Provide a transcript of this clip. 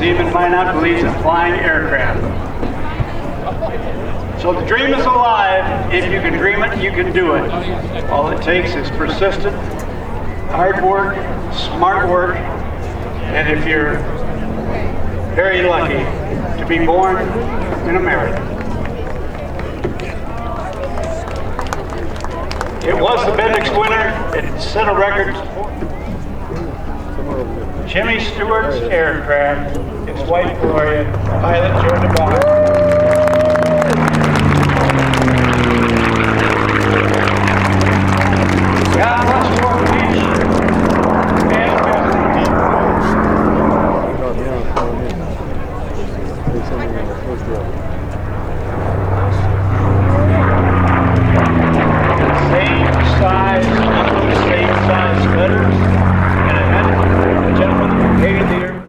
seaman might not believe in flying aircraft. So the dream is alive. If you can dream it, you can do it. All it takes is persistent, hard work, smart work, and if you're very lucky to be born in America. It was the Bendix winner. It set a record. Jimmy Stewart's aircraft. It's white Gloria. Pilot Joe DeBar. God bless Fort Beach and Bethany.